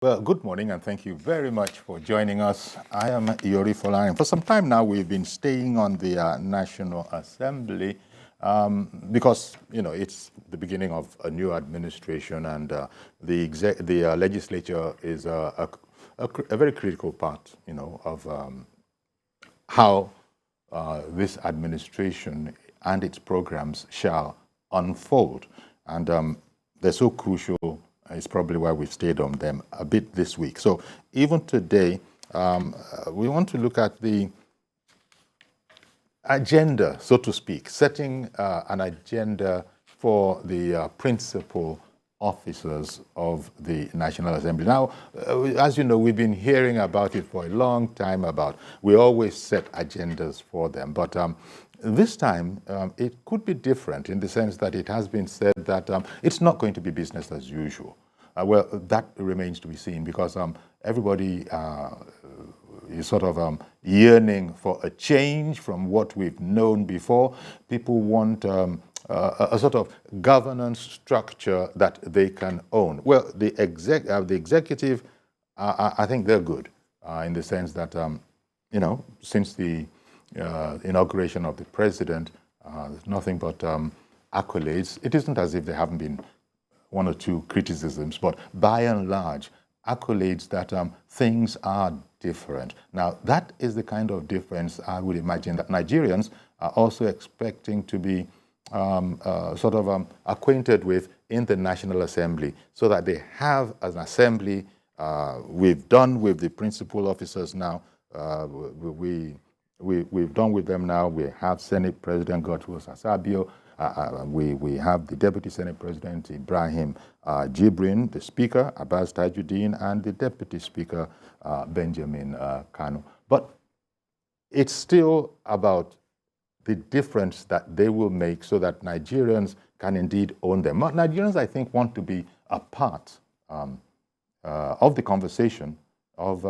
Well, good morning, and thank you very much for joining us. I am Yori Fola, and for some time now we've been staying on the National Assembly because, it's the beginning of a new administration, and the legislature is a very critical part, of how this administration and its programs shall unfold. And they're so crucial. It's probably why we've stayed on them a bit this week. So even today, we want to look at the agenda, so to speak, setting an agenda for the principal officers of the National Assembly. Now, as you know, we've been hearing about it for a long time we always set agendas for them, but this time it could be different in the sense that it has been said that it's not going to be business as usual. Well, that remains to be seen because everybody is sort of yearning for a change from what we've known before. People want a sort of governance structure that they can own. Well, the executive, I think they're good in the sense that, since the inauguration of the president, there's nothing but accolades. It isn't as if there haven't been one or two criticisms, but by and large, accolades that things are different. Now, that is the kind of difference I would imagine that Nigerians are also expecting to be acquainted with in the National Assembly, so that they have an assembly. We've done with the principal officers now. We've done with them now. We have Senate President Godwin Asabio. We have the Deputy Senate President Ibrahim Jibrin, the Speaker Abbas Tajuddin, and the Deputy Speaker Benjamin Kanu. But it's still about the difference that they will make so that Nigerians can indeed own them. Nigerians, I think, want to be a part of the conversation of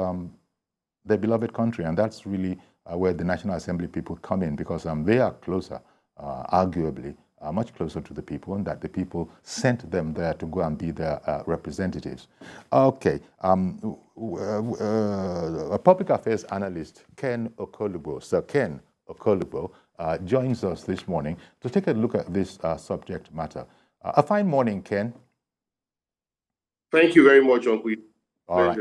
their beloved country, and that's really where the National Assembly people come in, because they are closer, arguably, much closer to the people, and that the people sent them there to go and be their representatives. Okay, a public affairs analyst, Ken Okolugbo, Sir Ken Okolugbo, joins us this morning to take a look at this subject matter. A fine morning, Ken. Thank you very much, Uncle. All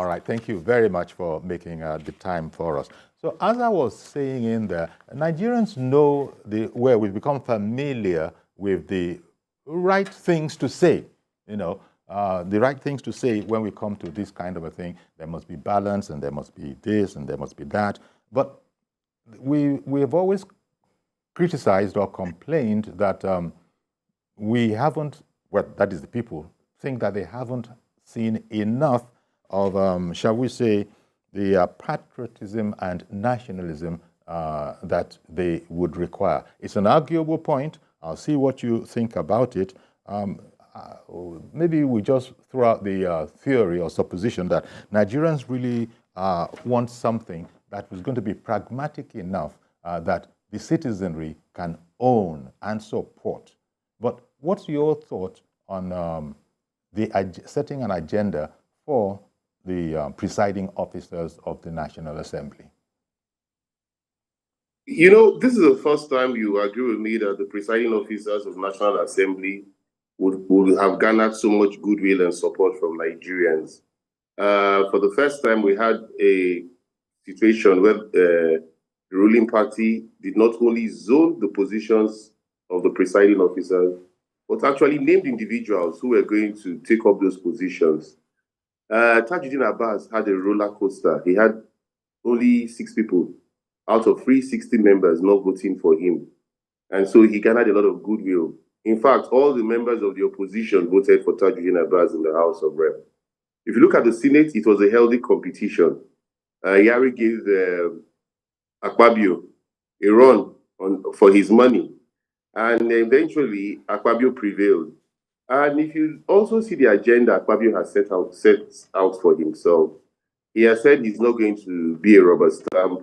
right. Thank you very much for making the time for us. So as I was saying in there, Nigerians know where we've become familiar with the right things to say, the right things to say when we come to this kind of a thing. There must be balance, and there must be this, and there must be that. But we have always criticized or complained that we haven't, well, that is the people, think that they haven't seen enough of, shall we say, the patriotism and nationalism that they would require. It's an arguable point. I'll see what you think about it. Maybe we just throw out the theory or supposition that Nigerians really want something that was going to be pragmatic enough that the citizenry can own and support. But what's your thought on setting an agenda for the presiding officers of the National Assembly? This is the first time you agree with me that the presiding officers of National Assembly would have garnered so much goodwill and support from Nigerians. For the first time, we had a situation where the ruling party did not only zone the positions of the presiding officers, but actually named individuals who were going to take up those positions. Tajuddin Abbas had a roller coaster. He had only 6 people out of 360 members not voting for him. And so he garnered a lot of goodwill. In fact, all the members of the opposition voted for Tajuddin Abbas in the House of Rep. If you look at the Senate, it was a healthy competition. Yari gave Akpabio a run for his money. And eventually, Akpabio prevailed. And if you also see the agenda Akpabio has set out for himself, he has said he's not going to be a rubber stamp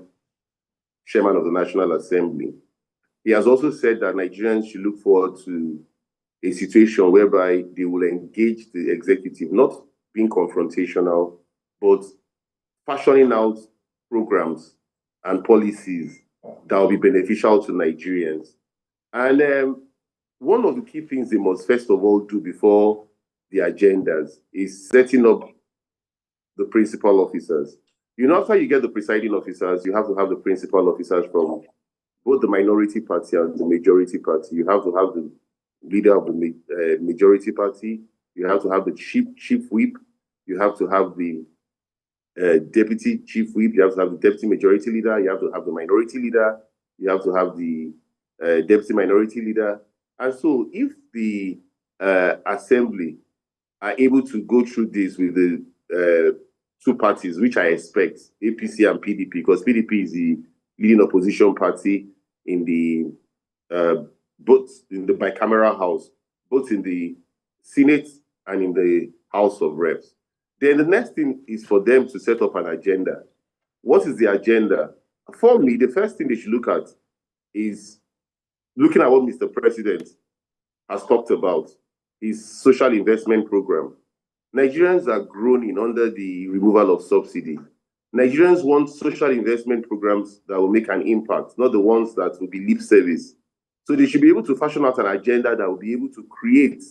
chairman of the National Assembly. He has also said that Nigerians should look forward to a situation whereby they will engage the executive, not being confrontational, but fashioning out programs and policies that will be beneficial to Nigerians. And one of the key things they must first of all do before the agendas is setting up the principal officers. After you get the presiding officers, you have to have the principal officers from both the minority party and the majority party. You have to have the leader of the majority party. You have to have the chief whip. You have to have the deputy chief whip. You have to have the deputy majority leader. You have to have the minority leader. You have to have the deputy minority leader. And so if the assembly are able to go through this with the two parties, which I expect, APC and PDP, because PDP is the leading opposition party in the both in the bicameral house, both in the Senate and in the House of Reps. Then the next thing is for them to set up an agenda. What is the agenda? For me, the first thing they should look at is looking at what Mr. President has talked about, his social investment program. Nigerians are groaning under the removal of subsidy. Nigerians want social investment programs that will make an impact, not the ones that will be lip service. So they should be able to fashion out an agenda that will be able to create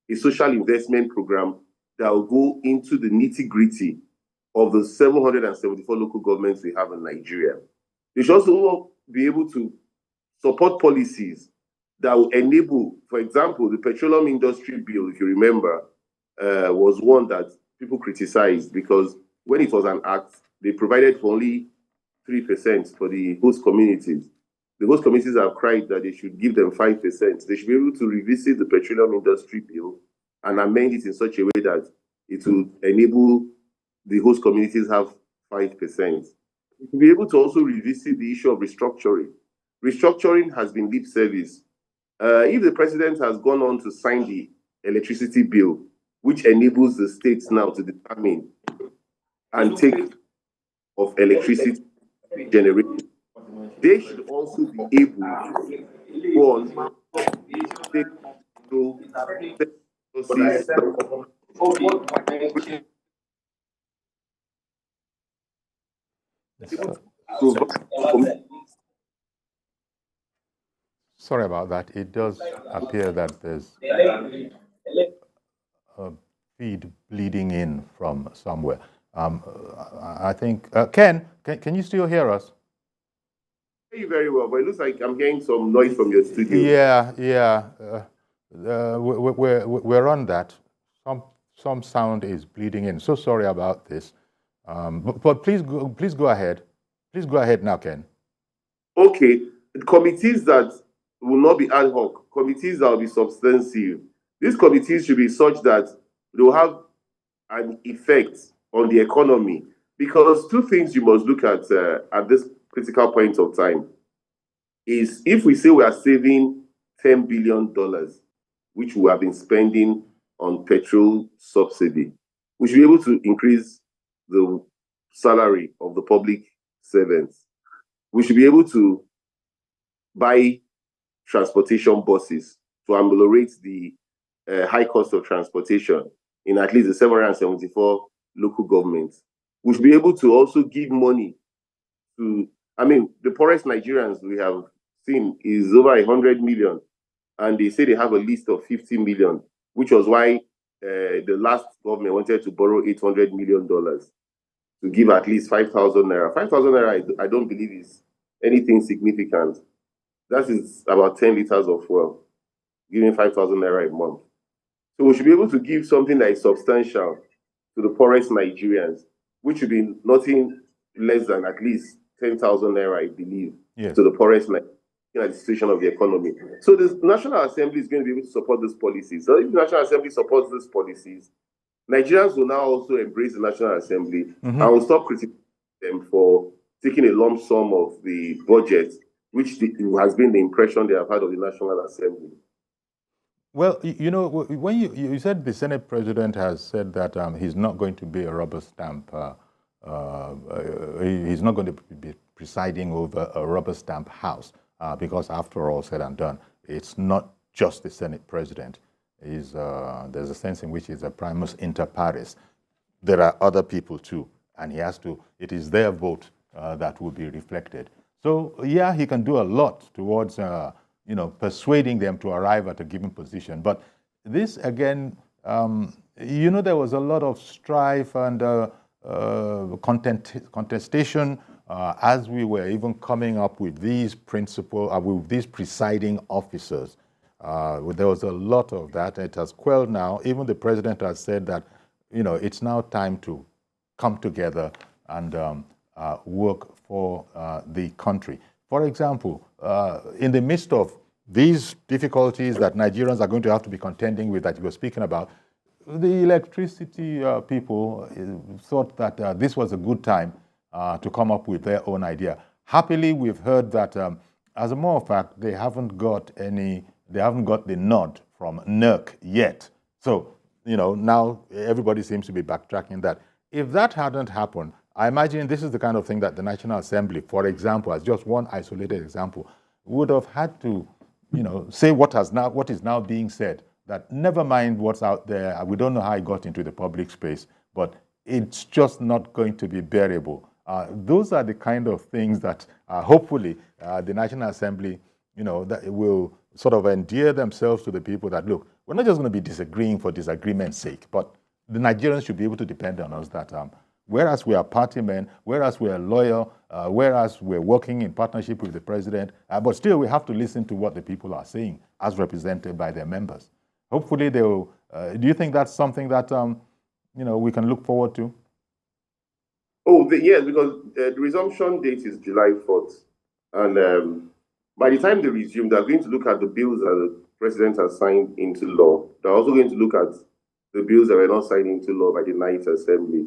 a social investment program that will go into the nitty-gritty of the 774 local governments we have in Nigeria. They should also be able to support policies that will enable, for example, the petroleum industry bill, if you remember, was one that people criticized because when it was an act, they provided for only 3% for the host communities. The host communities have cried that they should give them 5%. They should be able to revisit the petroleum industry bill and amend it in such a way that it will enable the host communities have 5%. We'll be able to also revisit the issue of restructuring. Restructuring has been lip service. If the president has gone on to sign the electricity bill, which enables the states now to determine and take of electricity generation, they should also be able to go on take Sorry about that. It does appear that there's a feed bleeding in from somewhere. I think, Ken, can you still hear us? I hear you very well, but it looks like I'm hearing some noise from your studio. Yeah. We're on that. Some sound is bleeding in. So sorry about this. But please go ahead. Please go ahead now, Ken. Okay. Committees that will not be ad hoc, committees that will be substantive. These committees should be such that they will have an effect on the economy. Because two things you must look at this critical point of time is if we say we are saving $10 billion, which we have been spending on petrol subsidy, we should be able to increase the salary of the public servants. We should be able to buy transportation buses to ameliorate the high cost of transportation in at least the 774 local governments. We should be able to also give money to, the poorest Nigerians we have seen is over 100 million, and they say they have a list of 50 million, which was why the last government wanted to borrow $800 million to give at least 5,000 naira. 5,000 naira, I don't believe is anything significant. That is about 10 liters of fuel, giving 5,000 naira a month. So we should be able to give something that is substantial to the poorest Nigerians, which would be nothing less than at least 10,000 naira, I believe, yes, to the poorest Nigerians at the situation of the economy. So the National Assembly is going to be able to support these policies. So if the National Assembly supports these policies, Nigerians will now also embrace the National Assembly and will stop criticizing them for taking a lump sum of the budget, which has been the impression they have had of the National Assembly. Well, when you said the Senate president has said that he's not going to be a rubber stamp, he's not going to be presiding over a rubber stamp house, because after all said and done, it's not just the Senate president. There's a sense in which he's a primus inter pares. there are other people too, and it is their vote that will be reflected. So yeah, he can do a lot towards, persuading them to arrive at a given position. But this again, there was a lot of strife and contestation as we were even coming up with these with these presiding officers. There was a lot of that. It has quelled now. Even the president has said that, it's now time to come together and work for the country. For example, in the midst of these difficulties that Nigerians are going to have to be contending with that you were speaking about, the electricity people thought that this was a good time to come up with their own idea. Happily, we've heard that, as a matter of fact, they haven't got the nod from NERC yet. So, now everybody seems to be backtracking that. If that hadn't happened, I imagine this is the kind of thing that the National Assembly, for example, as just one isolated example, would have had to, say what is now being said, that never mind what's out there, we don't know how it got into the public space, but it's just not going to be bearable. Those are the kind of things that hopefully the National Assembly, that will sort of endear themselves to the people that, look, we're not just going to be disagreeing for disagreement's sake, but the Nigerians should be able to depend on us that whereas we are party men, whereas we are loyal, whereas we're working in partnership with the president, but still we have to listen to what the people are saying as represented by their members. Hopefully they will. Do you think that's something that we can look forward to? Oh, yes, because the resumption date is July 4th. And by the time they resume, they're going to look at the bills that the president has signed into law. They're also going to look at the bills that were not signed into law by the Ninth Assembly.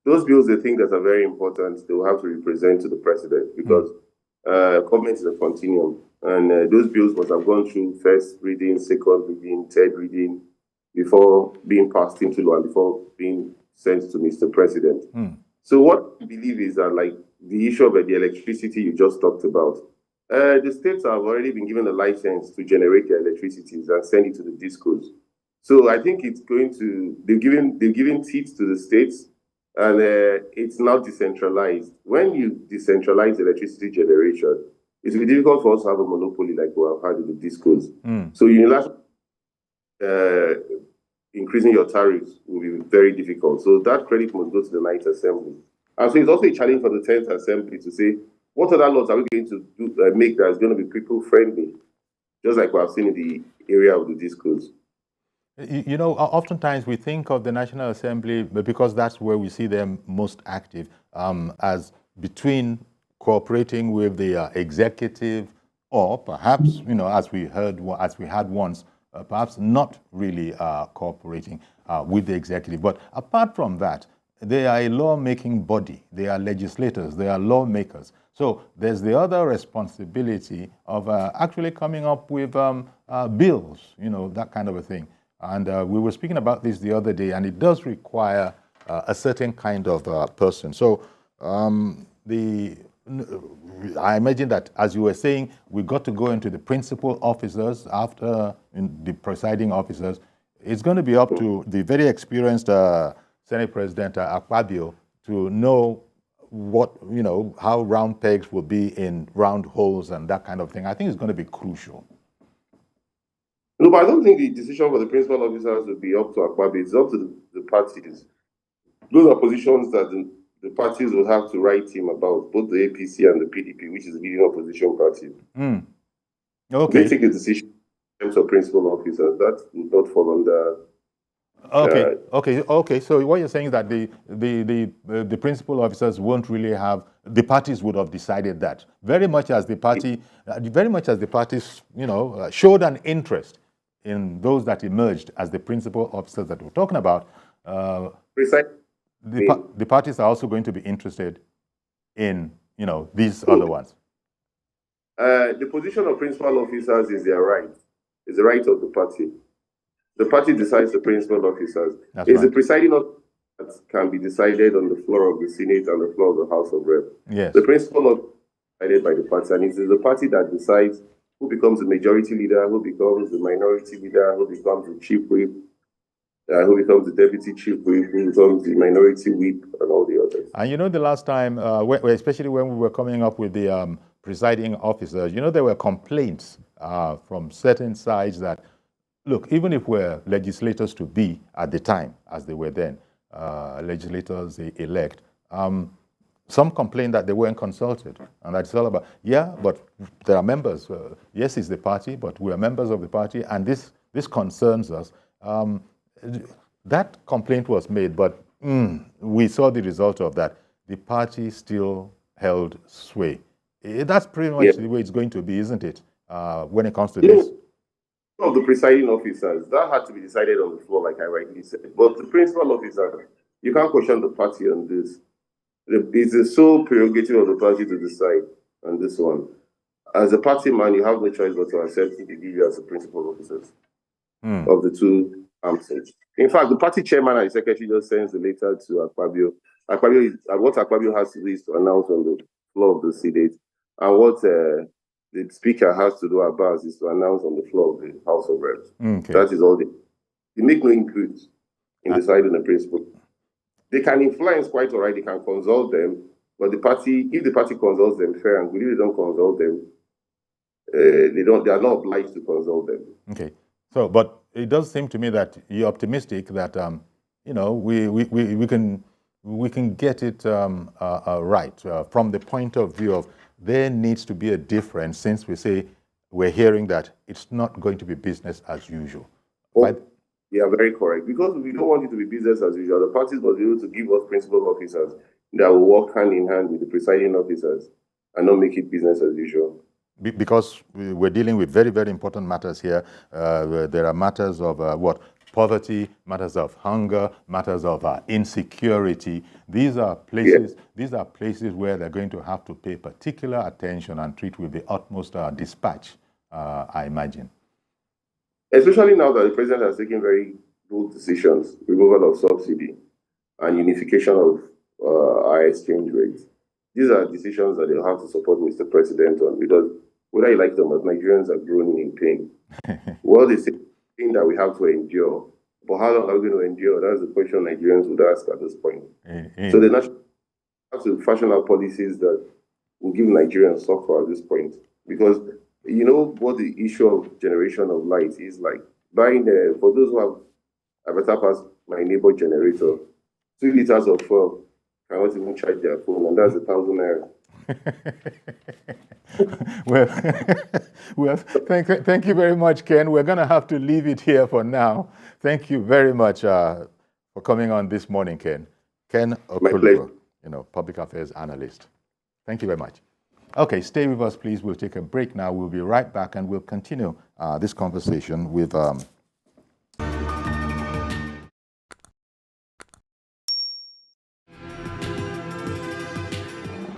Those bills they think that are very important, they will have to represent to the president because government is a continuum. And those bills must have gone through first reading, second reading, third reading before being passed into law and before being sent to Mr. President. So what we believe is that, like the issue of the electricity you just talked about, the states have already been given a license to generate their electricity and send it to the discos. So I think it's going to, they've given teeth to the states, and it's now decentralized. When you decentralize electricity generation, it will be difficult for us to have a monopoly like we have had in the discos. So unilateral increasing your tariffs will be very difficult. So that credit must go to the Ninth Assembly. And so it's also a challenge for the 10th Assembly to say, what other laws are we going to make that is going to be people-friendly, just like we have seen in the area of the discos? Oftentimes we think of the National Assembly, because that's where we see them most active, as between cooperating with the executive, or perhaps, as we had once, perhaps not really cooperating with the executive. But apart from that, they are a lawmaking body. They are legislators. They are lawmakers. So there's the other responsibility of actually coming up with bills, that kind of a thing. And we were speaking about this the other day, and it does require a certain kind of person. So I imagine that, as you were saying, we got to go into the principal officers after the presiding officers. It's going to be up to the very experienced Senate President Akpabio to know how round pegs will be in round holes and that kind of thing. I think it's going to be crucial. No, but I don't think the decision for the principal officers will be up to Akpabio. It's up to the parties. Those are positions that the parties will have to write him about, both the APC and the PDP, which is the leading opposition party. Okay. They take a decision in terms of principal officers. That will not fall under. Okay. So what you're saying is that the principal officers won't really have, the parties would have decided that very much as the parties, showed an interest in those that emerged as the principal officers that we're talking about. Precisely. The parties are also going to be interested in, these other ones. The position of principal officers is their right. It's the right of the party. The party decides the principal officers. It's the presiding officer that can be decided on the floor of the Senate and the floor of the House of Rep. Yes. The principal officer is decided by the party, and it is the party that decides who becomes the majority leader, who becomes the minority leader, who becomes the chief whip, who becomes the deputy chief whip, who becomes the minority whip, and all the others. And you know, the last time, especially when we were coming up with the presiding officers, you know, there were complaints from certain sides that, look, even if we're legislators to be at the time, as they were then, legislators they elect, some complain that they weren't consulted. And that's all about, yeah, but there are members. Yes, it's the party, but we are members of the party, and this concerns us. That complaint was made, but we saw the result of that. The party still held sway. That's pretty much the way it's going to be, isn't it, when it comes to this? Of the presiding officers, that had to be decided on the floor, like I rightly said. But the principal officer, you can't question the party on this. It's the sole prerogative of the party to decide on this one. As a party man, you have no choice but to accept to give you as the principal officers of the two arms. In fact, the party chairman and the secretary just sends the letter to Akpabio. What Akpabio has to do is to announce on the floor of the Senate, and what the speaker has to do at Bars is to announce on the floor of the House of Reps. Okay. That is all. They make no input in deciding the principle. They can influence quite all right. They can consult them, but the party, if the party consults them, fair and good. If they don't consult them, they are not obliged to consult them. Okay. So, but it does seem to me that you're optimistic that you know, we can get it right from the point of view of there needs to be a difference, since we're hearing that it's not going to be business as usual. Well, yeah, very correct. Because we don't want it to be business as usual. The parties must be able to give us principal officers that will work hand in hand with the presiding officers and not make it business as usual. Because we're dealing with very, very important matters here. There are matters of poverty, matters of hunger, matters of insecurity. These are places. Yeah. These are places where they're going to have to pay particular attention and treat with the utmost dispatch, I imagine. Especially now that the president has taken very bold decisions, removal of subsidy and unification of our exchange rates. These are decisions that they'll have to support Mr. President on, because whether you like them or not, Nigerians are groaning in pain. Well, they say thing that we have to endure. But how long are we going to endure? That's the question Nigerians would ask at this point. So they have to fashion out policies that will give Nigerians suffer at this point. Because you know what the issue of generation of light is like. Buying, for those who have better pass my neighbor generator, 2 liters of fuel cannot even charge their phone, and that's 1,000 naira. well, thank you very much, Ken. We're going to have to leave it here for now. Thank you very much for coming on this morning, Ken. Ken Okolugbo, public affairs analyst. Thank you very much. Okay, stay with us, please. We'll take a break now. We'll be right back, and we'll continue this conversation with